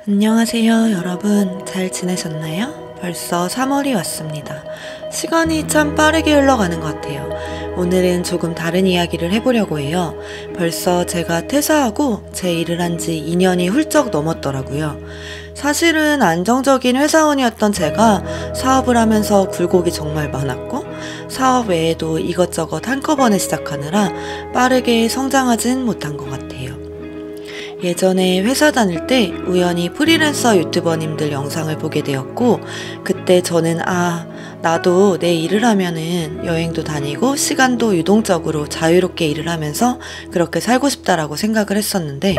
안녕하세요, 여러분. 잘 지내셨나요? 벌써 3월이 왔습니다. 시간이 참 빠르게 흘러가는 것 같아요. 오늘은 조금 다른 이야기를 해보려고 해요. 벌써 제가 퇴사하고 제 일을 한 지 2년이 훌쩍 넘었더라고요. 사실은 안정적인 회사원이었던 제가 사업을 하면서 굴곡이 정말 많았고, 사업 외에도 이것저것 한꺼번에 시작하느라 빠르게 성장하진 못한 것 같아요. 예전에 회사 다닐 때 우연히 프리랜서 유튜버님들 영상을 보게 되었고, 그때 저는 나도 내 일을 하면은 여행도 다니고 시간도 유동적으로 자유롭게 일을 하면서 그렇게 살고 싶다라고 생각을 했었는데,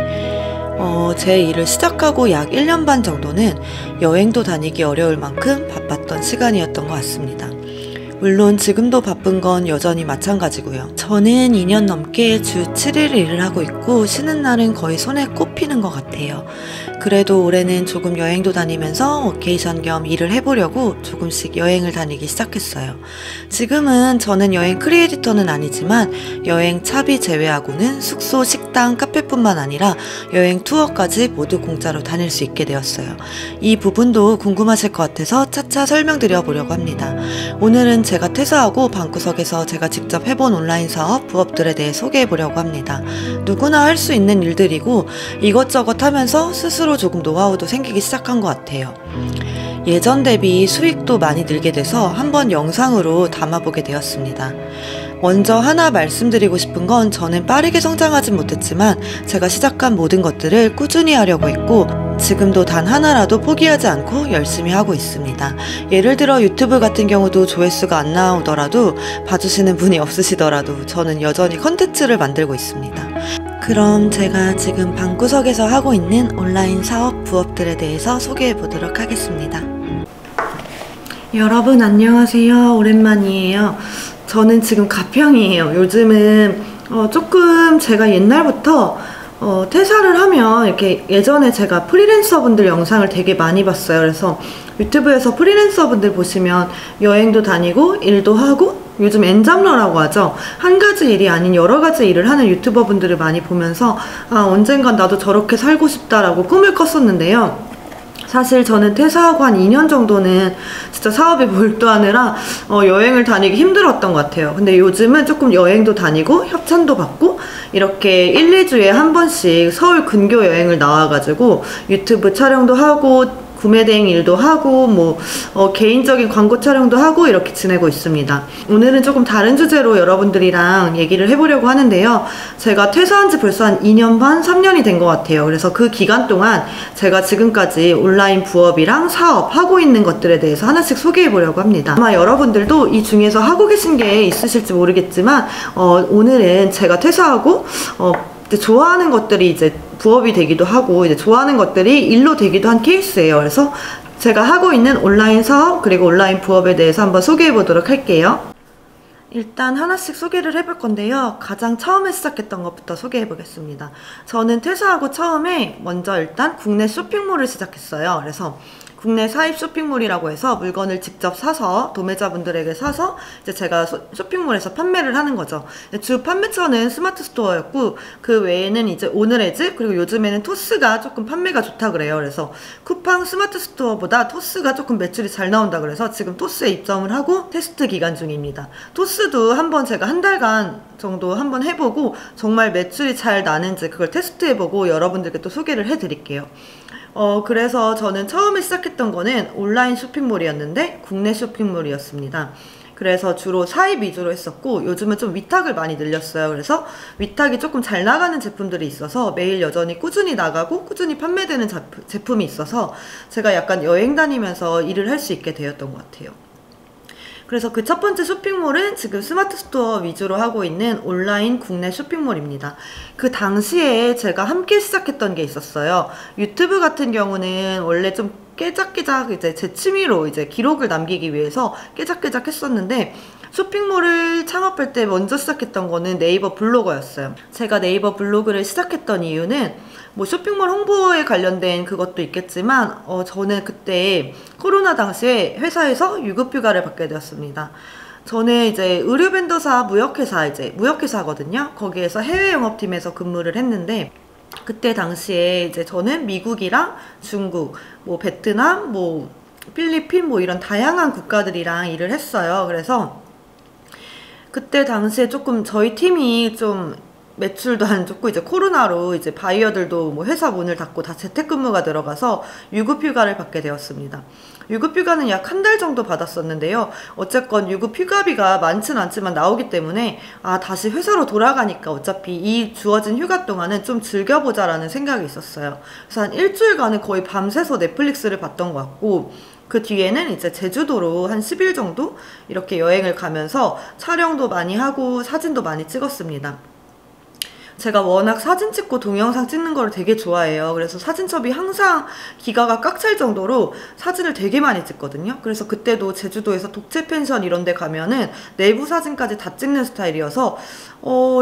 제 일을 시작하고 약 1년 반 정도는 여행도 다니기 어려울 만큼 바빴던 시간이었던 것 같습니다. 물론 지금도 바쁜 건 여전히 마찬가지고요. 저는 2년 넘게 주 7일 일을 하고 있고 쉬는 날은 거의 손에 꼽히는 것 같아요. 그래도 올해는 조금 여행도 다니면서 워케이션 겸 일을 해보려고 조금씩 여행을 다니기 시작했어요. 지금은 저는 여행 크리에이터는 아니지만 여행 차비 제외하고는 숙소, 식당, 카페뿐만 아니라 여행 투어까지 모두 공짜로 다닐 수 있게 되었어요. 이 부분도 궁금하실 것 같아서 차차 설명드려 보려고 합니다. 오늘은 제가 퇴사하고 방구석에서 제가 직접 해본 온라인 사업, 부업들에 대해 소개해 보려고 합니다. 누구나 할 수 있는 일들이고 이것저것 하면서 스스로 조금 노하우도 생기기 시작한 것 같아요. 예전 대비 수익도 많이 늘게 돼서 한번 영상으로 담아보게 되었습니다. 먼저 하나 말씀드리고 싶은 건 저는 빠르게 성장하진 못했지만 제가 시작한 모든 것들을 꾸준히 하려고 했고 지금도 단 하나라도 포기하지 않고 열심히 하고 있습니다. 예를 들어 유튜브 같은 경우도 조회수가 안 나오더라도 봐주시는 분이 없으시더라도 저는 여전히 컨텐츠를 만들고 있습니다. 그럼 제가 지금 방구석에서 하고 있는 온라인 사업 부업들에 대해서 소개해 보도록 하겠습니다. 여러분 안녕하세요. 오랜만이에요. 저는 지금 가평이에요. 요즘은 조금 제가 옛날부터 퇴사를 하면 이렇게 예전에 제가 프리랜서 분들 영상을 되게 많이 봤어요. 그래서 유튜브에서 프리랜서 분들 보시면 여행도 다니고 일도 하고 요즘 엔잡러라고 하죠. 한 가지 일이 아닌 여러 가지 일을 하는 유튜버 분들을 많이 보면서 언젠간 나도 저렇게 살고 싶다라고 꿈을 꿨었는데요. 사실 저는 퇴사하고 한 2년 정도는 진짜 사업에 몰두하느라 여행을 다니기 힘들었던 것 같아요. 근데 요즘은 조금 여행도 다니고 협찬도 받고 이렇게 1, 2주에 한 번씩 서울 근교 여행을 나와가지고 유튜브 촬영도 하고 구매 대행 일도 하고 개인적인 광고 촬영도 하고 이렇게 지내고 있습니다. 오늘은 조금 다른 주제로 여러분들이랑 얘기를 해보려고 하는데요. 제가 퇴사한 지 벌써 한 2년 반, 3년이 된 것 같아요. 그래서 그 기간 동안 제가 지금까지 온라인 부업이랑 사업 하고 있는 것들에 대해서 하나씩 소개해 보려고 합니다. 아마 여러분들도 이 중에서 하고 계신 게 있으실지 모르겠지만 오늘은 제가 퇴사하고 좋아하는 것들이 이제 부업이 되기도 하고 이제 좋아하는 것들이 일로 되기도 한 케이스예요. 그래서 제가 하고 있는 온라인 사업 그리고 온라인 부업에 대해서 한번 소개해 보도록 할게요. 일단 하나씩 소개를 해볼 건데요. 가장 처음에 시작했던 것부터 소개해 보겠습니다. 저는 퇴사하고 처음에 먼저 일단 국내 쇼핑몰을 시작했어요. 그래서 국내 사입 쇼핑몰이라고 해서 물건을 직접 사서 도매자분들에게 사서 이제 제가 쇼핑몰에서 판매를 하는 거죠. 주 판매처는 스마트 스토어였고 그 외에는 이제 오늘의집 그리고 요즘에는 토스가 조금 판매가 좋다 그래요. 그래서 쿠팡 스마트 스토어보다 토스가 조금 매출이 잘 나온다 그래서 지금 토스에 입점을 하고 테스트 기간 중입니다. 토스도 한번 제가 한 달간 정도 한번 해보고 정말 매출이 잘 나는지 그걸 테스트해보고 여러분들께 또 소개를 해드릴게요. 그래서 저는 처음에 시작했던 거는 온라인 쇼핑몰이었는데 국내 쇼핑몰이었습니다. 그래서 주로 사입 위주로 했었고 요즘은 좀 위탁을 많이 늘렸어요. 그래서 위탁이 조금 잘 나가는 제품들이 있어서 매일 여전히 꾸준히 나가고 꾸준히 판매되는 제품이 있어서 제가 약간 여행 다니면서 일을 할 수 있게 되었던 것 같아요. 그래서 그 첫 번째 쇼핑몰은 지금 스마트 스토어 위주로 하고 있는 온라인 국내 쇼핑몰입니다. 그 당시에 제가 함께 시작했던 게 있었어요. 유튜브 같은 경우는 원래 좀 깨작깨작 이제 제 취미로 이제 기록을 남기기 위해서 깨작깨작 했었는데 쇼핑몰을 창업할 때 먼저 시작했던 거는 네이버 블로거였어요. 제가 네이버 블로그를 시작했던 이유는 쇼핑몰 홍보에 관련된 그것도 있겠지만 저는 그때 코로나 당시에 회사에서 유급휴가를 받게 되었습니다. 저는 이제 의류 벤더사 무역회사거든요. 거기에서 해외 영업팀에서 근무를 했는데 그때 당시에 이제 저는 미국이랑 중국, 뭐 베트남, 뭐 필리핀 뭐 이런 다양한 국가들이랑 일을 했어요. 그래서 그때 당시에 조금 저희 팀이 좀 매출도 안 좋고 이제 코로나로 이제 바이어들도 뭐 회사 문을 닫고 다 재택근무가 들어가서 유급휴가를 받게 되었습니다. 유급휴가는 약 한 달 정도 받았었는데요. 어쨌건 유급휴가비가 많진 않지만 나오기 때문에 다시 회사로 돌아가니까 어차피 이 주어진 휴가 동안은 좀 즐겨보자라는 생각이 있었어요. 그래서 한 일주일간은 거의 밤새서 넷플릭스를 봤던 것 같고, 그 뒤에는 이제 제주도로 한 10일 정도 이렇게 여행을 가면서 촬영도 많이 하고 사진도 많이 찍었습니다. 제가 워낙 사진 찍고 동영상 찍는 걸 되게 좋아해요. 그래서 사진첩이 항상 기가가 꽉 찰 정도로 사진을 되게 많이 찍거든요. 그래서 그때도 제주도에서 독채 펜션 이런 데 가면은 내부 사진까지 다 찍는 스타일이어서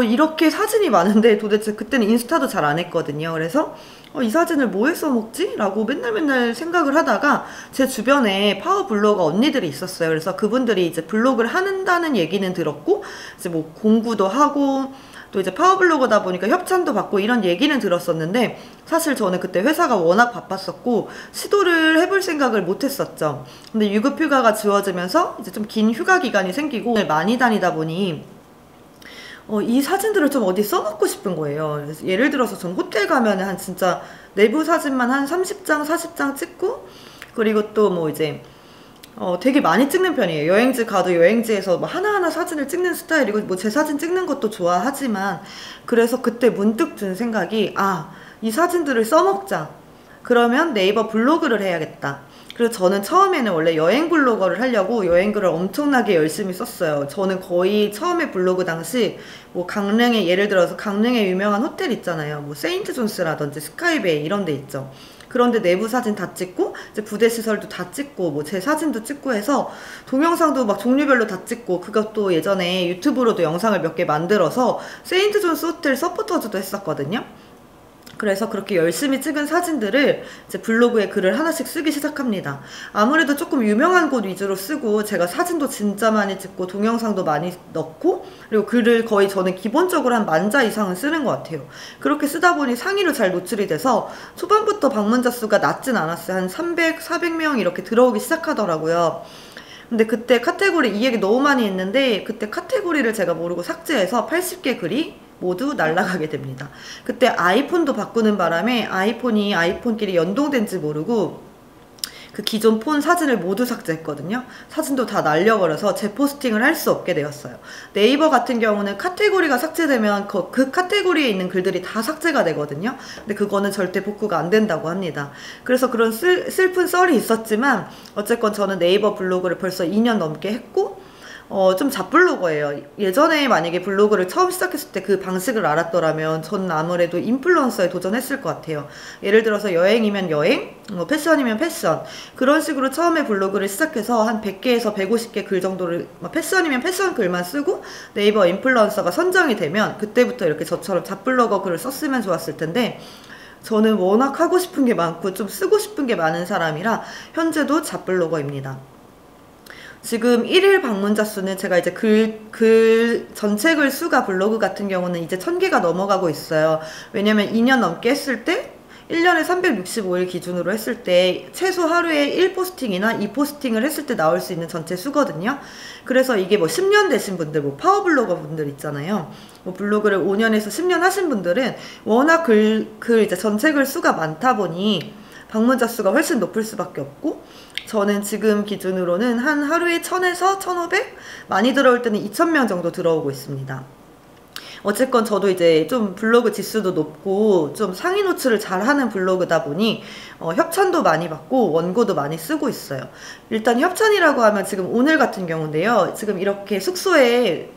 이렇게 사진이 많은데 도대체 그때는 인스타도 잘 안 했거든요. 그래서 이 사진을 뭐에 써먹지? 라고 맨날 생각을 하다가 제 주변에 파워블로거 언니들이 있었어요. 그래서 그분들이 이제 블로그를 한다는 얘기는 들었고, 이제 뭐 공부도 하고, 또 이제 파워블로거다 보니까 협찬도 받고 이런 얘기는 들었었는데, 사실 저는 그때 회사가 워낙 바빴었고 시도를 해볼 생각을 못 했었죠. 근데 유급휴가가 주어지면서 이제 좀 긴 휴가 기간이 생기고 많이 다니다 보니 이 사진들을 좀 어디 써놓고 싶은 거예요. 그래서 예를 들어서 전 호텔 가면 한 진짜 내부 사진만 한 30장, 40장 찍고, 그리고 또 뭐 이제 되게 많이 찍는 편이에요. 여행지 가도 여행지에서 뭐 하나하나 사진을 찍는 스타일이고, 뭐 제 사진 찍는 것도 좋아하지만, 그래서 그때 문득 든 생각이, 이 사진들을 써먹자. 그러면 네이버 블로그를 해야겠다. 그래서 저는 처음에는 원래 여행 블로거를 하려고 여행글을 엄청나게 열심히 썼어요. 저는 거의 처음에 블로그 당시 뭐 강릉에, 예를 들어서 강릉에 유명한 호텔 있잖아요. 뭐 세인트 존스라든지 스카이베이 이런 데 있죠. 그런데 내부 사진 다 찍고, 이제 부대 시설도 다 찍고, 뭐 제 사진도 찍고 해서 동영상도 막 종류별로 다 찍고, 그것도 예전에 유튜브로도 영상을 몇 개 만들어서 세인트 존스 호텔 서포터즈도 했었거든요. 그래서 그렇게 열심히 찍은 사진들을 이제 블로그에 글을 하나씩 쓰기 시작합니다. 아무래도 조금 유명한 곳 위주로 쓰고, 제가 사진도 진짜 많이 찍고 동영상도 많이 넣고, 그리고 글을 거의 저는 기본적으로 한 10,000자 이상은 쓰는 것 같아요. 그렇게 쓰다 보니 상위로 잘 노출이 돼서 초반부터 방문자 수가 낮진 않았어요. 한 300, 400명 이렇게 들어오기 시작하더라고요. 근데 그때 카테고리, 이 얘기 너무 많이 했는데 그때 카테고리를 제가 모르고 삭제해서 80개 글이 모두 날아가게 됩니다. 그때 아이폰도 바꾸는 바람에 아이폰이 아이폰끼리 연동된지 모르고 그 기존 폰 사진을 모두 삭제했거든요. 사진도 다 날려버려서 재포스팅을 할 수 없게 되었어요. 네이버 같은 경우는 카테고리가 삭제되면 그 카테고리에 있는 글들이 다 삭제가 되거든요. 근데 그거는 절대 복구가 안 된다고 합니다. 그래서 그런 슬픈 썰이 있었지만 어쨌건 저는 네이버 블로그를 벌써 2년 넘게 했고, 좀 잡블로거예요. 예전에 만약에 블로그를 처음 시작했을 때 그 방식을 알았더라면 저는 아무래도 인플루언서에 도전했을 것 같아요. 예를 들어서 여행이면 여행, 패션이면 패션, 그런 식으로 처음에 블로그를 시작해서 한 100개에서 150개 글 정도를, 패션이면 패션 글만 쓰고 네이버 인플루언서가 선정이 되면 그때부터 이렇게 저처럼 잡블로거 글을 썼으면 좋았을 텐데, 저는 워낙 하고 싶은 게 많고 좀 쓰고 싶은 게 많은 사람이라 현재도 잡블로거입니다. 지금 1일 방문자 수는 제가 이제 전체 글 수가 블로그 같은 경우는 이제 1000개가 넘어가고 있어요. 왜냐면 2년 넘게 했을 때 1년에 365일 기준으로 했을 때 최소 하루에 1포스팅이나 2포스팅을 했을 때 나올 수 있는 전체 수거든요. 그래서 이게 뭐 10년 되신 분들, 뭐 파워블로거 분들 있잖아요. 뭐 블로그를 5년에서 10년 하신 분들은 워낙 이제 전체 글 수가 많다 보니 방문자 수가 훨씬 높을 수밖에 없고, 저는 지금 기준으로는 한 하루에 1000에서 1500? 많이 들어올 때는 2000명 정도 들어오고 있습니다. 어쨌건 저도 이제 좀 블로그 지수도 높고 좀 상위 노출을 잘하는 블로그다 보니 협찬도 많이 받고 원고도 많이 쓰고 있어요. 일단 협찬이라고 하면 지금 오늘 같은 경우인데요. 지금 이렇게 숙소에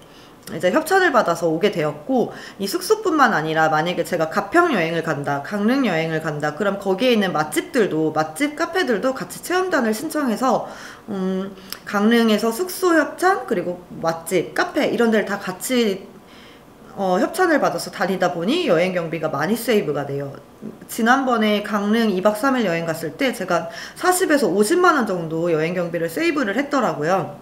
이제 협찬을 받아서 오게 되었고, 이 숙소뿐만 아니라 만약에 제가 가평 여행을 간다, 강릉 여행을 간다, 그럼 거기에 있는 맛집 카페들도 같이 체험단을 신청해서 강릉에서 숙소 협찬, 그리고 맛집, 카페 이런 데를 다 같이 협찬을 받아서 다니다 보니 여행 경비가 많이 세이브가 돼요. 지난번에 강릉 2박 3일 여행 갔을 때 제가 40에서 50만원 정도 여행 경비를 세이브를 했더라고요.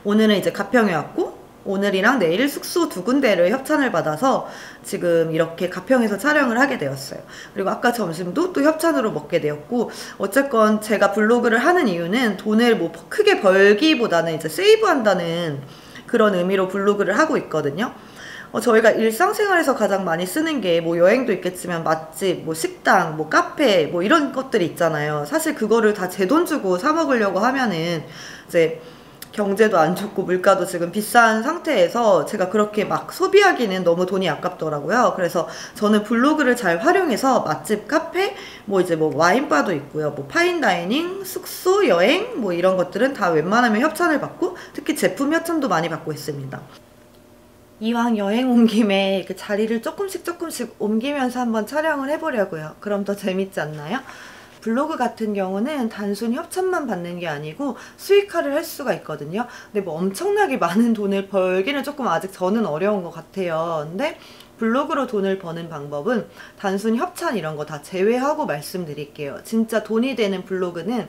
오늘은 이제 가평에 왔고 오늘이랑 내일 숙소 2군데를 협찬을 받아서 지금 이렇게 가평에서 촬영을 하게 되었어요. 그리고 아까 점심도 또 협찬으로 먹게 되었고, 어쨌건 제가 블로그를 하는 이유는 돈을 뭐 크게 벌기보다는 이제 세이브한다는 그런 의미로 블로그를 하고 있거든요. 저희가 일상생활에서 가장 많이 쓰는 게 뭐 여행도 있겠지만 맛집, 뭐 식당, 뭐 카페, 뭐 이런 것들이 있잖아요. 사실 그거를 다 제 돈 주고 사 먹으려고 하면은 이제 경제도 안 좋고 물가도 지금 비싼 상태에서 제가 그렇게 막 소비하기는 너무 돈이 아깝더라고요. 그래서 저는 블로그를 잘 활용해서 맛집, 카페, 뭐 이제 뭐 와인바도 있고요. 뭐 파인다이닝, 숙소, 여행, 뭐 이런 것들은 다 웬만하면 협찬을 받고, 특히 제품 협찬도 많이 받고 있습니다. 이왕 여행 온 김에 이렇게 자리를 조금씩 옮기면서 한번 촬영을 해보려고요. 그럼 더 재밌지 않나요? 블로그 같은 경우는 단순히 협찬만 받는 게 아니고 수익화를 할 수가 있거든요. 근데 뭐 엄청나게 많은 돈을 벌기는 조금 아직 저는 어려운 것 같아요. 근데 블로그로 돈을 버는 방법은 단순히 협찬 이런 거 다 제외하고 말씀드릴게요. 진짜 돈이 되는 블로그는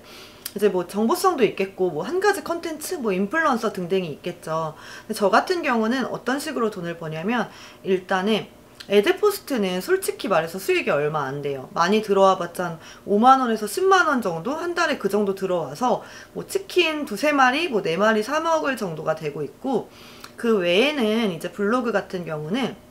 이제 뭐 정보성도 있겠고 뭐 한 가지 컨텐츠, 뭐 인플루언서 등등이 있겠죠. 근데 저 같은 경우는 어떤 식으로 돈을 버냐면, 일단은 애드포스트는 솔직히 말해서 수익이 얼마 안 돼요. 많이 들어와 봤자 한 5만원에서 10만원 정도, 한 달에 그 정도 들어와서 뭐 치킨 2~3마리, 뭐 4마리 사 먹을 정도가 되고 있고, 그 외에는 이제 블로그 같은 경우는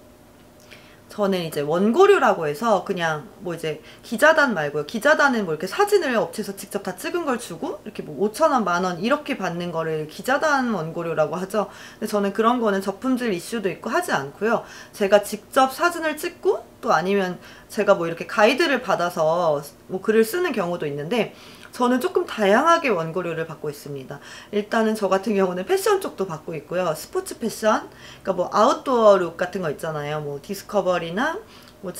저는 이제 원고료라고 해서 그냥 뭐 이제 기자단 말고요. 기자단은 뭐 이렇게 사진을 업체에서 직접 다 찍은 걸 주고 이렇게 뭐 5,000원, 만원 이렇게 받는 거를 기자단 원고료라고 하죠. 근데 저는 그런 거는 저품질 이슈도 있고 하지 않고요. 제가 직접 사진을 찍고, 또 아니면 제가 뭐 이렇게 가이드를 받아서 뭐 글을 쓰는 경우도 있는데, 저는 조금 다양하게 원고료를 받고 있습니다. 일단은 저 같은 경우는 패션 쪽도 받고 있고요. 스포츠 패션, 그러니까 뭐 아웃도어 룩 같은 거 있잖아요. 뭐 디스커버리나 뭐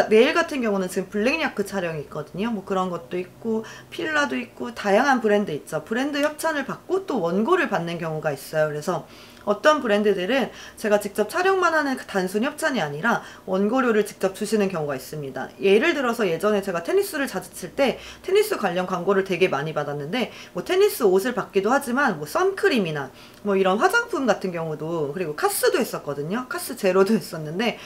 내일 같은 경우는 지금 블랙야크 촬영이 있거든요. 뭐 그런 것도 있고 필라도 있고 다양한 브랜드 있죠. 브랜드 협찬을 받고 또 원고를 받는 경우가 있어요. 그래서 어떤 브랜드들은 제가 직접 촬영만 하는 단순 협찬이 아니라 원고료를 직접 주시는 경우가 있습니다. 예를 들어서 예전에 제가 테니스를 자주 칠 때 테니스 관련 광고를 되게 많이 받았는데, 뭐 테니스 옷을 받기도 하지만 뭐 선크림이나 뭐 이런 화장품 같은 경우도, 그리고 카스도 했었거든요. 카스 제로도 했었는데,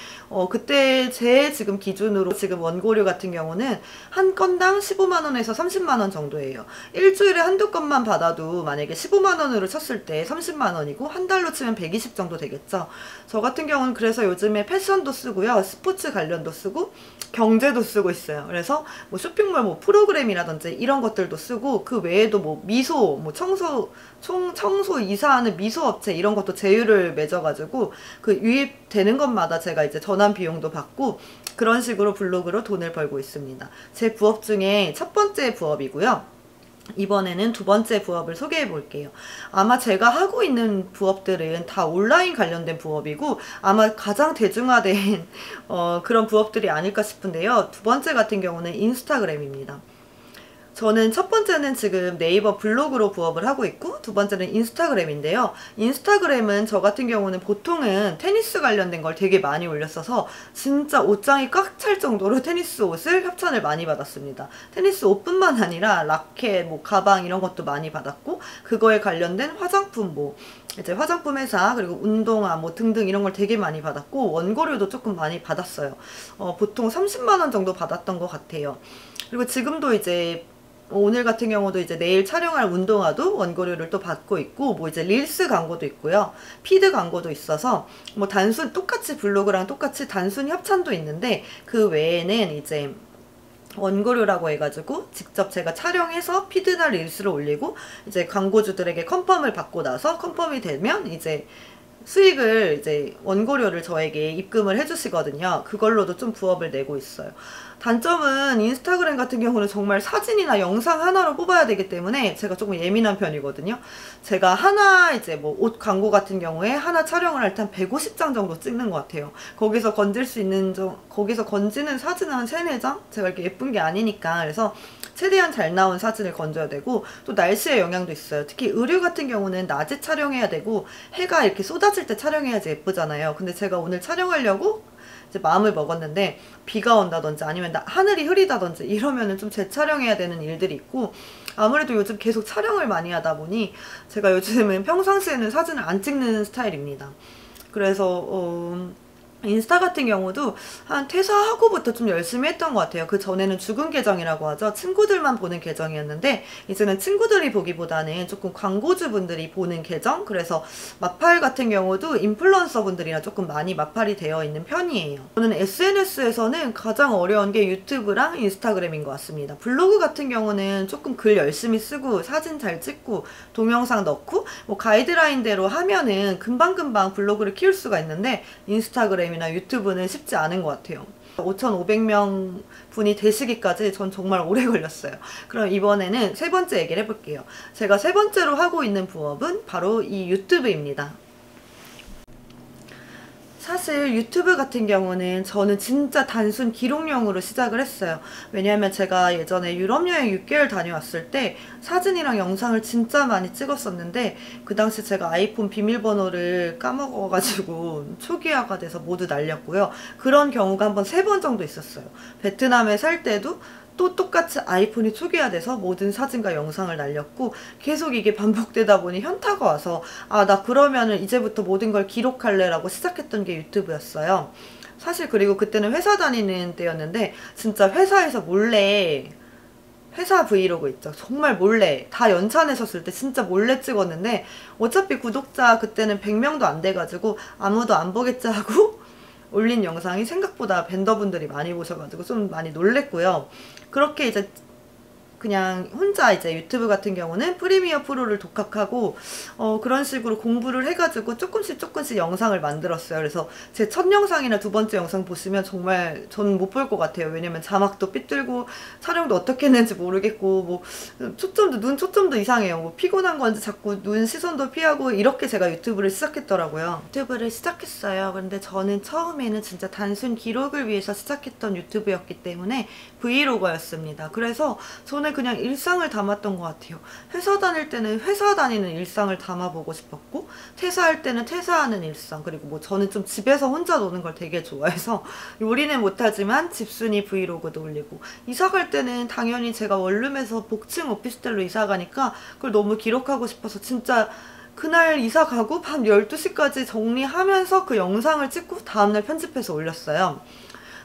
그때 제 지금 기준으로 지금 원고료 같은 경우는 한 건당 15만원에서 30만원 정도예요. 일주일에 한두 건만 받아도 만약에 15만원으로 쳤을 때 30만원이고 한 달로 치면 120 정도 되겠죠. 저 같은 경우는 그래서 요즘에 패션도 쓰고요. 스포츠 관련도 쓰고 경제도 쓰고 있어요. 그래서 뭐 쇼핑몰 뭐 프로그램이라든지 이런 것들도 쓰고, 그 외에도 뭐 미소, 뭐 청소 이사하는 미소 업체 이런 것도 제휴를 맺어가지고 그 유입되는 것마다 제가 이제 전환 비용도 받고, 그런 식으로 블로그로 돈을 벌고 있습니다. 제 부업 중에 첫 번째 부업이고요. 이번에는 두 번째 부업을 소개해 볼게요. 아마 제가 하고 있는 부업들은 다 온라인 관련된 부업이고 아마 가장 대중화된 그런 부업들이 아닐까 싶은데요. 두 번째 같은 경우는 인스타그램입니다. 저는 첫 번째는 지금 네이버 블로그로 부업을 하고 있고, 두 번째는 인스타그램인데요. 인스타그램은 저 같은 경우는 보통은 테니스 관련된 걸 되게 많이 올렸어서 진짜 옷장이 꽉 찰 정도로 테니스 옷을 협찬을 많이 받았습니다. 테니스 옷뿐만 아니라 라켓, 뭐 가방 이런 것도 많이 받았고, 그거에 관련된 화장품, 뭐 이제 화장품 회사, 그리고 운동화 뭐 등등 이런 걸 되게 많이 받았고, 원고료도 조금 많이 받았어요. 보통 30만원 정도 받았던 것 같아요. 그리고 지금도 이제 오늘 같은 경우도 이제 내일 촬영할 운동화도 원고료를 또 받고 있고, 뭐 이제 릴스 광고도 있고요. 피드 광고도 있어서 뭐 똑같이 블로그랑 똑같이 단순 협찬도 있는데, 그 외에는 이제 원고료라고 해가지고 직접 제가 촬영해서 피드나 릴스를 올리고 이제 광고주들에게 컨펌을 받고 나서 컨펌이 되면 이제 수익을 이제 원고료를 저에게 입금을 해주시거든요. 그걸로도 좀 부업을 내고 있어요. 단점은 인스타그램 같은 경우는 정말 사진이나 영상 하나로 뽑아야 되기 때문에 제가 조금 예민한 편이거든요. 제가 하나 이제 뭐 옷 광고 같은 경우에 하나 촬영을 할 때 한 150장 정도 찍는 것 같아요. 거기서 거기서 건지는 사진은 한 3~4장? 제가 이렇게 예쁜 게 아니니까. 그래서 최대한 잘 나온 사진을 건져야 되고, 또 날씨의 영향도 있어요. 특히 의류 같은 경우는 낮에 촬영해야 되고 해가 이렇게 쏟아질 때 촬영해야지 예쁘잖아요. 근데 제가 오늘 촬영하려고 이제 마음을 먹었는데, 비가 온다든지 아니면 하늘이 흐리다든지 이러면은 좀 재촬영해야 되는 일들이 있고, 아무래도 요즘 계속 촬영을 많이 하다 보니 제가 요즘은 평상시에는 사진을 안 찍는 스타일입니다. 그래서 인스타 같은 경우도 한 퇴사하고부터 좀 열심히 했던 것 같아요. 그 전에는 죽은 계정이라고 하죠. 친구들만 보는 계정이었는데 이제는 친구들이 보기보다는 조금 광고주분들이 보는 계정, 그래서 마팔 같은 경우도 인플루언서 분들이랑 조금 많이 마팔이 되어 있는 편이에요. 저는 SNS에서는 가장 어려운 게 유튜브랑 인스타그램인 것 같습니다. 블로그 같은 경우는 조금 글 열심히 쓰고 사진 잘 찍고 동영상 넣고 뭐 가이드라인대로 하면은 금방금방 블로그를 키울 수가 있는데, 인스타그램 이나 유튜브는 쉽지 않은 것 같아요. 5,500명 분이 되시기까지 전 정말 오래 걸렸어요. 그럼 이번에는 세 번째 얘기를 해볼게요. 제가 세 번째로 하고 있는 부업은 바로 이 유튜브입니다. 사실 유튜브 같은 경우는 저는 진짜 단순 기록용으로 시작을 했어요. 왜냐하면 제가 예전에 유럽 여행 6개월 다녀왔을 때 사진이랑 영상을 진짜 많이 찍었었는데, 그 당시 제가 아이폰 비밀번호를 까먹어가지고 초기화가 돼서 모두 날렸고요. 그런 경우가 한번 3번 정도 있었어요. 베트남에 살 때도 또 똑같이 아이폰이 초기화돼서 모든 사진과 영상을 날렸고, 계속 이게 반복되다 보니 현타가 와서 나 그러면은 이제부터 모든 걸 기록할래 라고 시작했던 게 유튜브였어요. 사실 그리고 그때는 회사 다니는 때였는데 진짜 회사에서 몰래, 회사 브이로그 있죠, 정말 몰래 다 연차내셨을 때 진짜 몰래 찍었는데, 어차피 구독자 그때는 100명도 안 돼가지고 아무도 안 보겠지 하고 올린 영상이 생각보다 벤더분들이 많이 보셔가지고 좀 많이 놀랬고요. 그렇게 이제 그냥 혼자 이제 유튜브 같은 경우는 프리미어 프로를 독학하고 그런 식으로 공부를 해가지고 조금씩 영상을 만들었어요. 그래서 제 첫 영상이나 두 번째 영상 보시면 정말 전 못 볼 것 같아요. 왜냐면 자막도 삐뚤고 촬영도 어떻게 했는지 모르겠고, 뭐 눈 초점도 이상해요. 뭐 피곤한 건지 자꾸 눈 시선도 피하고, 이렇게 제가 유튜브를 시작했더라고요. 유튜브를 시작했어요. 근데 저는 처음에는 진짜 단순 기록을 위해서 시작했던 유튜브였기 때문에 브이로거였습니다. 그래서 저는 그냥 일상을 담았던 것 같아요. 회사 다닐 때는 회사 다니는 일상을 담아보고 싶었고, 퇴사할 때는 퇴사하는 일상, 그리고 뭐 저는 좀 집에서 혼자 노는 걸 되게 좋아해서 요리는 못하지만 집순이 브이로그도 올리고, 이사 갈 때는 당연히 제가 원룸에서 복층 오피스텔로 이사 가니까 그걸 너무 기록하고 싶어서 진짜 그날 이사 가고 밤 12시까지 정리하면서 그 영상을 찍고 다음날 편집해서 올렸어요.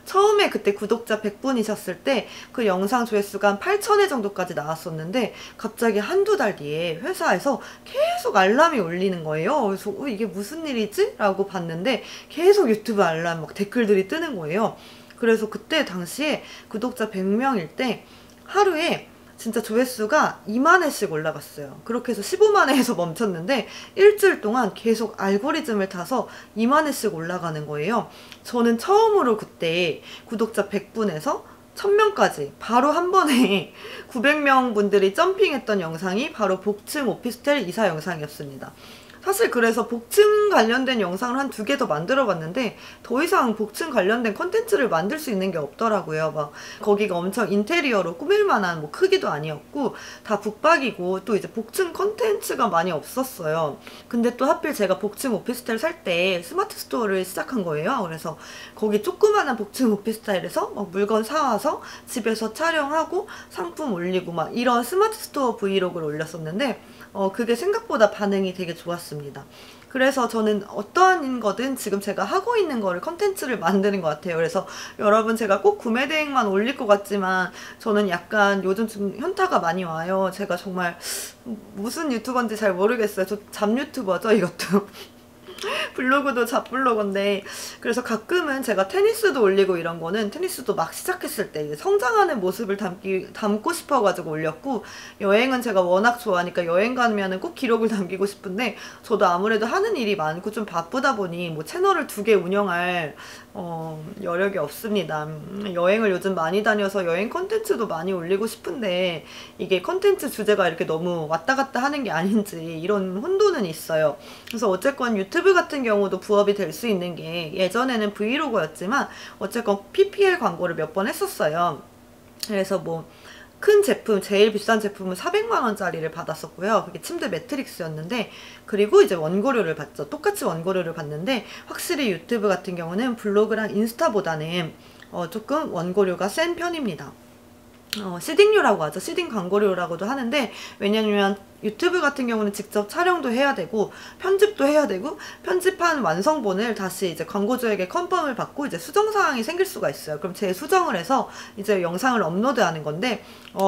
처음에 그때 구독자 100분이셨을 때 그 영상 조회수가 한 8,000회 정도까지 나왔었는데, 갑자기 한두 달 뒤에 회사에서 계속 알람이 울리는 거예요. 그래서 이게 무슨 일이지? 라고 봤는데 계속 유튜브 알람 막 댓글들이 뜨는 거예요. 그래서 그때 당시에 구독자 100명일 때 하루에 진짜 조회수가 2만 회씩 올라갔어요. 그렇게 해서 15만 회에서 멈췄는데 일주일 동안 계속 알고리즘을 타서 2만 회씩 올라가는 거예요. 저는 처음으로 그때 구독자 100분에서 1000명까지 바로 한 번에 900명 분들이 점핑했던 영상이 바로 복층 오피스텔 이사 영상이었습니다. 사실 그래서 복층 관련된 영상을 한 2개 더 만들어 봤는데 더 이상 복층 관련된 컨텐츠를 만들 수 있는 게 없더라고요. 막 거기가 엄청 인테리어로 꾸밀 만한 뭐 크기도 아니었고 다 북박이고, 또 이제 복층 컨텐츠가 많이 없었어요. 근데 또 하필 제가 복층 오피스텔 살 때 스마트 스토어를 시작한 거예요. 그래서 거기 조그마한 복층 오피스텔에서 막 물건 사와서 집에서 촬영하고 상품 올리고 막 이런 스마트 스토어 브이로그를 올렸었는데 그게 생각보다 반응이 되게 좋았습니다. 그래서 저는 어떠한 거든 지금 제가 하고 있는 거를 컨텐츠를 만드는 것 같아요. 그래서 여러분, 제가 꼭 구매 대행만 올릴 것 같지만 저는 약간 요즘 좀 현타가 많이 와요. 제가 정말 무슨 유튜버인지 잘 모르겠어요. 저 잡 유튜버죠, 이것도. 블로그도 잡블로그인데, 그래서 가끔은 제가 테니스도 올리고 이런 거는 테니스도 막 시작했을 때 성장하는 모습을 담고 싶어가지고 올렸고, 여행은 제가 워낙 좋아하니까 여행 가면은 꼭 기록을 남기고 싶은데, 저도 아무래도 하는 일이 많고 좀 바쁘다 보니 뭐 채널을 2개 운영할 여력이 없습니다. 여행을 요즘 많이 다녀서 여행 컨텐츠도 많이 올리고 싶은데 이게 컨텐츠 주제가 이렇게 너무 왔다 갔다 하는 게 아닌지 이런 혼돈은 있어요. 그래서 어쨌건 유튜브 같은 경우도 부업이 될 수 있는 게, 예전에는 브이로그였지만 어쨌건 PPL 광고를 몇 번 했었어요. 그래서 뭐 큰 제품, 제일 비싼 제품은 400만 원짜리를 받았었고요. 그게 침대 매트릭스였는데, 그리고 이제 원고료를 받죠. 똑같이 원고료를 받는데, 확실히 유튜브 같은 경우는 블로그랑 인스타보다는 조금 원고료가 센 편입니다. 시딩료라고 하죠. 시딩 광고료라고도 하는데, 왜냐면 유튜브 같은 경우는 직접 촬영도 해야 되고 편집도 해야 되고, 편집한 완성본을 다시 이제 광고주에게 컨펌을 받고 이제 수정 사항이 생길 수가 있어요. 그럼 재수정을 해서 이제 영상을 업로드하는 건데,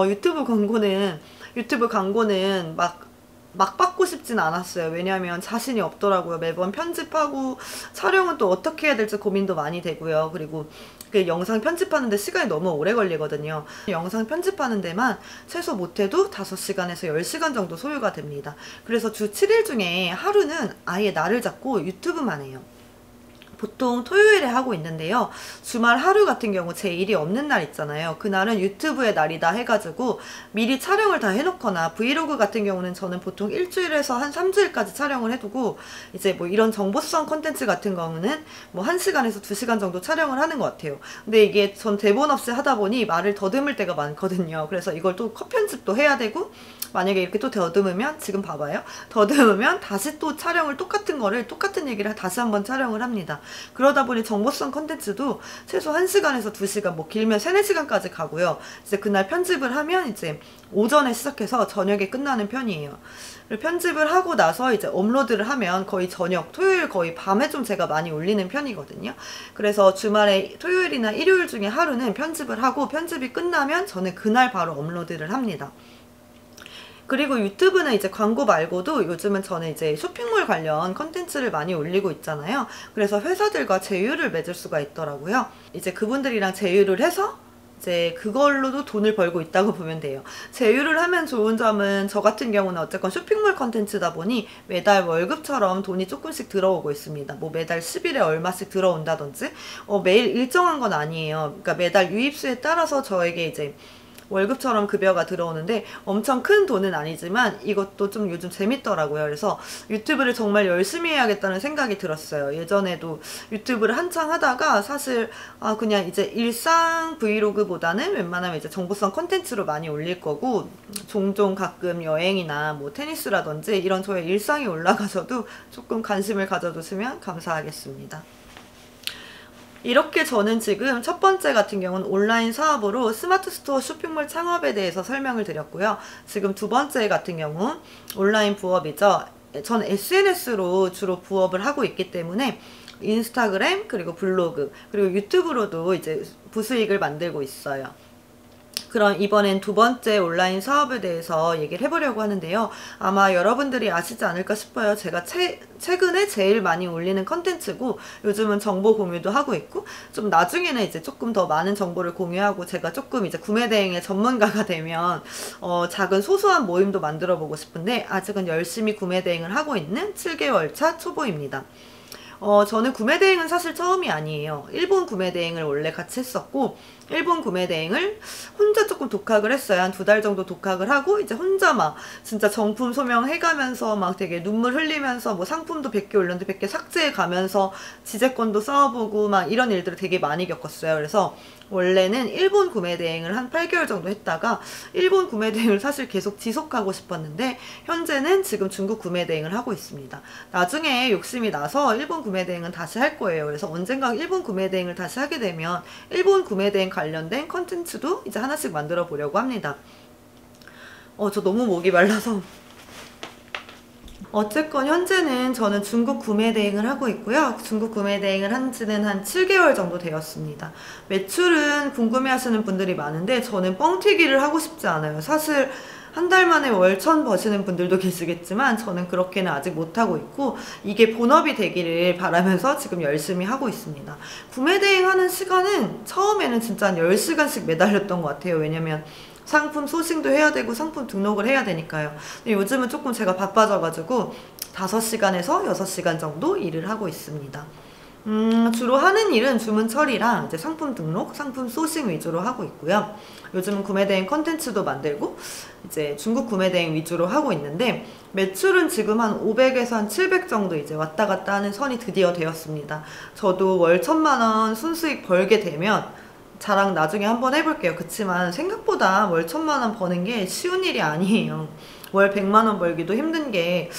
유튜브 광고는 막 받고 싶진 않았어요. 왜냐하면 자신이 없더라고요. 매번 편집하고 촬영은 또 어떻게 해야 될지 고민도 많이 되고요. 그리고 그 영상 편집하는데 시간이 너무 오래 걸리거든요. 영상 편집하는 데만 최소 못해도 5시간에서 10시간 정도 소요가 됩니다. 그래서 주 7일 중에 하루는 아예 날을 잡고 유튜브만 해요. 보통 토요일에 하고 있는데요. 주말 하루 같은 경우 제 일이 없는 날 있잖아요. 그날은 유튜브의 날이다 해가지고 미리 촬영을 다 해놓거나, 브이로그 같은 경우는 저는 보통 일주일에서 한 3주일까지 촬영을 해두고, 이제 뭐 이런 정보성 컨텐츠 같은 경우는 뭐 1시간에서 2시간 정도 촬영을 하는 것 같아요. 근데 이게 전 대본 없이 하다 보니 말을 더듬을 때가 많거든요. 그래서 이걸 또 컷 편집도 해야 되고, 만약에 이렇게 또 더듬으면, 지금 봐봐요. 더듬으면 다시 또 촬영을 똑같은 얘기를 다시 한번 촬영을 합니다. 그러다 보니 정보성 컨텐츠도 최소 1시간에서 2시간, 뭐 길면 3, 4시간까지 가고요. 이제 그날 편집을 하면 이제 오전에 시작해서 저녁에 끝나는 편이에요. 편집을 하고 나서 이제 업로드를 하면 거의 저녁, 토요일 거의 밤에 좀 제가 많이 올리는 편이거든요. 그래서 주말에 토요일이나 일요일 중에 하루는 편집을 하고, 편집이 끝나면 저는 그날 바로 업로드를 합니다. 그리고 유튜브는 이제 광고 말고도 요즘은 저는 이제 쇼핑몰 관련 컨텐츠를 많이 올리고 있잖아요. 그래서 회사들과 제휴를 맺을 수가 있더라고요. 이제 그분들이랑 제휴를 해서 이제 그걸로도 돈을 벌고 있다고 보면 돼요. 제휴를 하면 좋은 점은, 저 같은 경우는 어쨌건 쇼핑몰 컨텐츠다 보니 매달 월급처럼 돈이 조금씩 들어오고 있습니다. 뭐 매달 10일에 얼마씩 들어온다든지, 매일 일정한 건 아니에요. 그러니까 매달 유입수에 따라서 저에게 이제 월급처럼 급여가 들어오는데, 엄청 큰 돈은 아니지만 이것도 좀 요즘 재밌더라고요. 그래서 유튜브를 정말 열심히 해야겠다는 생각이 들었어요. 예전에도 유튜브를 한창 하다가 사실 그냥 이제 일상 브이로그보다는 웬만하면 이제 정보성 컨텐츠로 많이 올릴 거고, 종종 가끔 여행이나 뭐 테니스라든지 이런 저의 일상이 올라가셔도 조금 관심을 가져주시면 감사하겠습니다. 이렇게 저는 지금 첫 번째 같은 경우는 온라인 사업으로 스마트 스토어 쇼핑몰 창업에 대해서 설명을 드렸고요. 지금 두 번째 같은 경우 온라인 부업이죠. 저는 SNS로 주로 부업을 하고 있기 때문에 인스타그램, 그리고 블로그, 그리고 유튜브로도 이제 부수익을 만들고 있어요. 그럼 이번엔 두 번째 온라인 사업에 대해서 얘기를 해보려고 하는데요. 아마 여러분들이 아시지 않을까 싶어요. 제가 최근에 제일 많이 올리는 컨텐츠고, 요즘은 정보 공유도 하고 있고, 좀 나중에는 이제 조금 더 많은 정보를 공유하고, 제가 조금 이제 구매 대행의 전문가가 되면 작은 소소한 모임도 만들어 보고 싶은데, 아직은 열심히 구매 대행을 하고 있는 7개월 차 초보입니다. 저는 구매 대행은 사실 처음이 아니에요. 일본 구매 대행을 원래 같이 했었고, 일본 구매 대행을 혼자 조금 독학을 했어요. 한 2달 정도 독학을 하고, 이제 혼자 막 진짜 정품 소명 해가면서 막 되게 눈물 흘리면서 뭐 상품도 100개 올렸는데 100개 삭제해 가면서 지재권도 써보고 막 이런 일들을 되게 많이 겪었어요. 그래서 원래는 일본 구매 대행을 한 8개월 정도 했다가, 일본 구매 대행을 사실 계속 지속하고 싶었는데 현재는 지금 중국 구매 대행을 하고 있습니다. 나중에 욕심이 나서 일본 구매 대행은 다시 할 거예요. 그래서 언젠가 일본 구매 대행을 다시 하게 되면 일본 구매 대행 관련된 컨텐츠도 이제 하나씩 만들어 보려고 합니다. 저 너무 목이 말라서. 어쨌건 현재는 저는 중국 구매 대행을 하고 있고요. 중국 구매 대행을 한 지는 한 7개월 정도 되었습니다. 매출은 궁금해 하시는 분들이 많은데 저는 뻥튀기를 하고 싶지 않아요. 사실 한 달 만에 월 1000 버시는 분들도 계시겠지만 저는 그렇게는 아직 못하고 있고, 이게 본업이 되기를 바라면서 지금 열심히 하고 있습니다. 구매 대행하는 시간은 처음에는 진짜 한 10시간씩 매달렸던 것 같아요. 왜냐면 상품 소싱도 해야 되고 상품 등록을 해야 되니까요. 근데 요즘은 조금 제가 바빠져가지고 5시간에서 6시간 정도 일을 하고 있습니다. 주로 하는 일은 주문 처리랑 이제 상품 등록, 상품 소싱 위주로 하고 있고요. 요즘은 구매대행 컨텐츠도 만들고 이제 중국 구매대행 위주로 하고 있는데, 매출은 지금 한 500에서 한 700 정도 이제 왔다 갔다 하는 선이 드디어 되었습니다. 저도 월 1000만 원 순수익 벌게 되면 자랑 나중에 한번 해볼게요. 그치만 생각보다 월 1,000만원 버는 게 쉬운 일이 아니에요. 월 100만원 벌기도 힘든 게,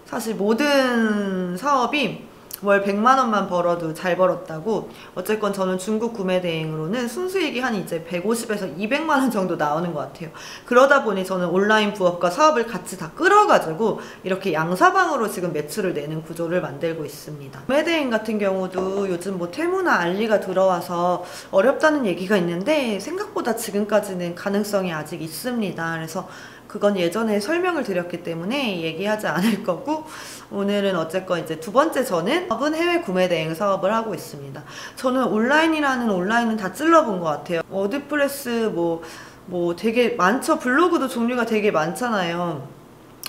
사실 모든 사업이 월 100만원만 벌어도 잘 벌었다고. 어쨌건 저는 중국 구매 대행으로는 순수익이 한 이제 150에서 200만원 정도 나오는 것 같아요. 그러다 보니 저는 온라인 부업과 사업을 같이 다 끌어가지고 이렇게 양사방으로 지금 매출을 내는 구조를 만들고 있습니다. 구매 대행 같은 경우도 요즘 뭐 테무나 알리가 들어와서 어렵다는 얘기가 있는데 생각보다 지금까지는 가능성이 아직 있습니다. 그래서 그건 예전에 설명을 드렸기 때문에 얘기하지 않을 거고, 오늘은 어쨌건 이제 두 번째 저는 해외 구매 대행 사업을 하고 있습니다. 저는 온라인은 다 찔러본 것 같아요. 워드프레스 뭐 되게 많죠. 블로그도 종류가 되게 많잖아요.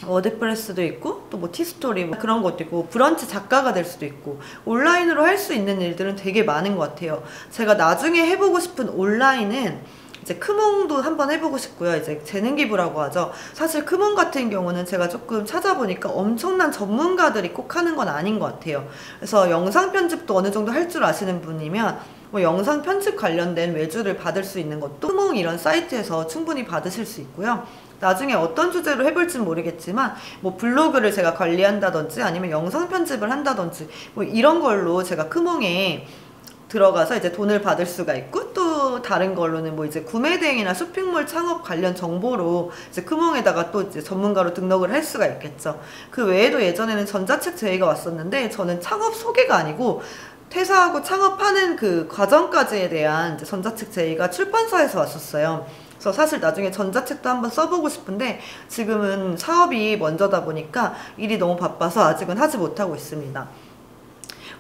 워드프레스도 있고 또 뭐 티스토리 뭐 그런 것도 있고, 브런치 작가가 될 수도 있고, 온라인으로 할 수 있는 일들은 되게 많은 것 같아요. 제가 나중에 해보고 싶은 온라인은 이제 크몽도 한번 해보고 싶고요. 이제 재능 기부라고 하죠. 사실 크몽 같은 경우는 제가 조금 찾아보니까 엄청난 전문가들이 꼭 하는 건 아닌 것 같아요. 그래서 영상 편집도 어느 정도 할 줄 아시는 분이면 뭐 영상 편집 관련된 외주를 받을 수 있는 것도 크몽 이런 사이트에서 충분히 받으실 수 있고요. 나중에 어떤 주제로 해볼지는 모르겠지만 뭐 블로그를 제가 관리한다든지 아니면 영상 편집을 한다든지 뭐 이런 걸로 제가 크몽에 들어가서 이제 돈을 받을 수가 있고, 또 다른 걸로는 뭐 이제 구매 대행이나 쇼핑몰 창업 관련 정보로 이제 크몽에다가 또 이제 전문가로 등록을 할 수가 있겠죠. 그 외에도 예전에는 전자책 제의가 왔었는데 저는 창업 소개가 아니고 퇴사하고 창업하는 그 과정까지에 대한 이제 전자책 제의가 출판사에서 왔었어요. 그래서 사실 나중에 전자책도 한번 써보고 싶은데 지금은 사업이 먼저다 보니까 일이 너무 바빠서 아직은 하지 못하고 있습니다.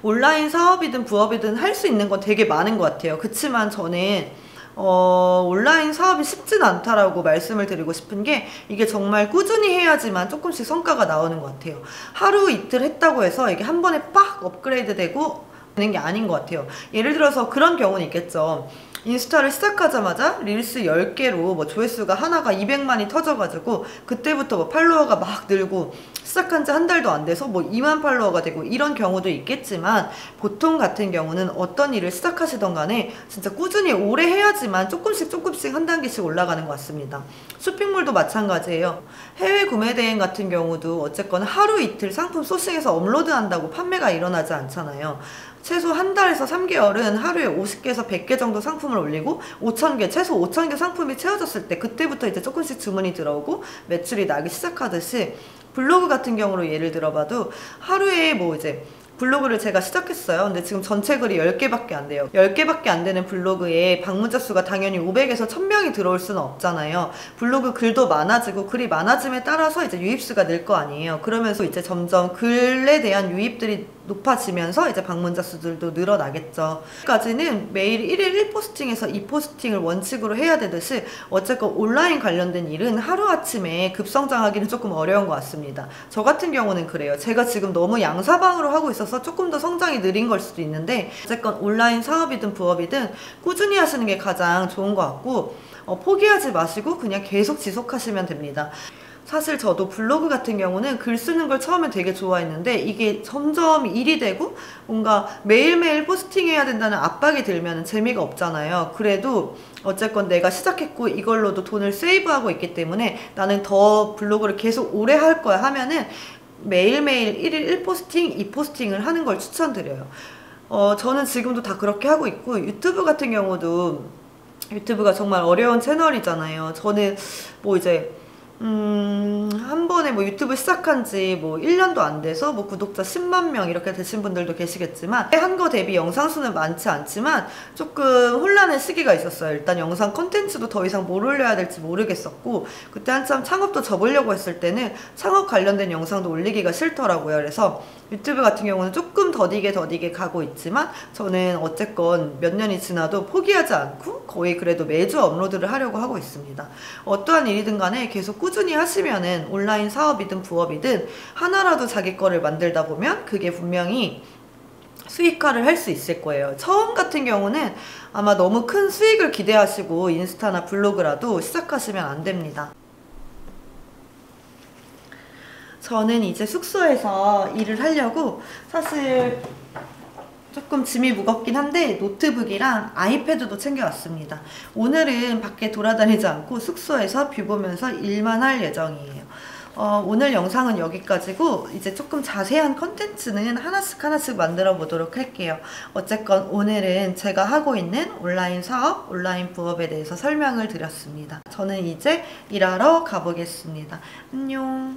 온라인 사업이든 부업이든 할 수 있는 건 되게 많은 것 같아요. 그치만 저는 온라인 사업이 쉽진 않다라고 말씀을 드리고 싶은 게, 이게 정말 꾸준히 해야지만 조금씩 성과가 나오는 것 같아요. 하루 이틀 했다고 해서 이게 한 번에 빡 업그레이드 되고 되는 게 아닌 것 같아요. 예를 들어서 그런 경우는 있겠죠. 인스타를 시작하자마자 릴스 10개로 뭐 조회수가 하나가 200만이 터져가지고 그때부터 뭐 팔로워가 막 늘고 시작한 지 한 달도 안 돼서 뭐 2만 팔로워가 되고 이런 경우도 있겠지만, 보통 같은 경우는 어떤 일을 시작하시던 간에 진짜 꾸준히 오래 해야지만 조금씩 한 단계씩 올라가는 것 같습니다. 쇼핑몰도 마찬가지예요. 해외 구매 대행 같은 경우도 어쨌건 하루 이틀 상품 소싱해서 업로드한다고 판매가 일어나지 않잖아요. 최소 한 달에서 3개월은 하루에 50개에서 100개 정도 상품을 올리고 5,000개, 최소 5,000개 상품이 채워졌을 때 그때부터 이제 조금씩 주문이 들어오고 매출이 나기 시작하듯이, 블로그 같은 경우로 예를 들어봐도 하루에 뭐 이제 블로그를 제가 시작했어요. 근데 지금 전체 글이 10개밖에 안 돼요. 10개밖에 안 되는 블로그에 방문자 수가 당연히 500에서 1000명이 들어올 수는 없잖아요. 블로그 글도 많아지고 글이 많아짐에 따라서 이제 유입수가 늘 거 아니에요. 그러면서 이제 점점 글에 대한 유입들이 높아지면서 이제 방문자 수들도 늘어나겠죠. 까지는 매일 1일 1포스팅에서 2포스팅을 원칙으로 해야 되듯이 어쨌건 온라인 관련된 일은 하루아침에 급성장하기는 조금 어려운 것 같습니다. 저 같은 경우는 그래요. 제가 지금 너무 양사방으로 하고 있어서 조금 더 성장이 느린 걸 수도 있는데, 어쨌건 온라인 사업이든 부업이든 꾸준히 하시는 게 가장 좋은 것 같고, 포기하지 마시고 그냥 계속 지속하시면 됩니다. 사실 저도 블로그 같은 경우는 글 쓰는 걸 처음에 되게 좋아했는데 이게 점점 일이 되고 뭔가 매일매일 포스팅해야 된다는 압박이 들면 재미가 없잖아요. 그래도 어쨌건 내가 시작했고 이걸로도 돈을 세이브하고 있기 때문에 나는 더 블로그를 계속 오래 할 거야 하면은 매일매일 1일 1포스팅, 2포스팅을 하는 걸 추천드려요. 저는 지금도 다 그렇게 하고 있고, 유튜브 같은 경우도 유튜브가 정말 어려운 채널이잖아요. 저는 뭐 이제 한 번에 뭐 유튜브 시작한 지 뭐 1년도 안 돼서 뭐 구독자 10만 명 이렇게 되신 분들도 계시겠지만, 한 거 대비 영상 수는 많지 않지만 조금 혼란의 시기가 있었어요. 일단 영상 컨텐츠도 더 이상 뭘 올려야 될지 모르겠었고, 그때 한참 창업도 접으려고 했을 때는 창업 관련된 영상도 올리기가 싫더라고요. 그래서 유튜브 같은 경우는 조금 더디게 가고 있지만 저는 어쨌건 몇 년이 지나도 포기하지 않고 거의 그래도 매주 업로드를 하려고 하고 있습니다. 어떠한 일이든 간에 계속 꾸준히 하시면은 온라인 사업이든 부업이든 하나라도 자기 거를 만들다 보면 그게 분명히 수익화를 할 수 있을 거예요. 처음 같은 경우는 아마 너무 큰 수익을 기대하시고 인스타나 블로그라도 시작하시면 안 됩니다. 저는 이제 숙소에서 일을 하려고 사실 조금 짐이 무겁긴 한데 노트북이랑 아이패드도 챙겨왔습니다. 오늘은 밖에 돌아다니지 않고 숙소에서 뷰 보면서 일만 할 예정이에요. 오늘 영상은 여기까지고 이제 조금 자세한 컨텐츠는 하나씩 만들어 보도록 할게요. 어쨌건 오늘은 제가 하고 있는 온라인 사업, 온라인 부업에 대해서 설명을 드렸습니다. 저는 이제 일하러 가보겠습니다. 안녕.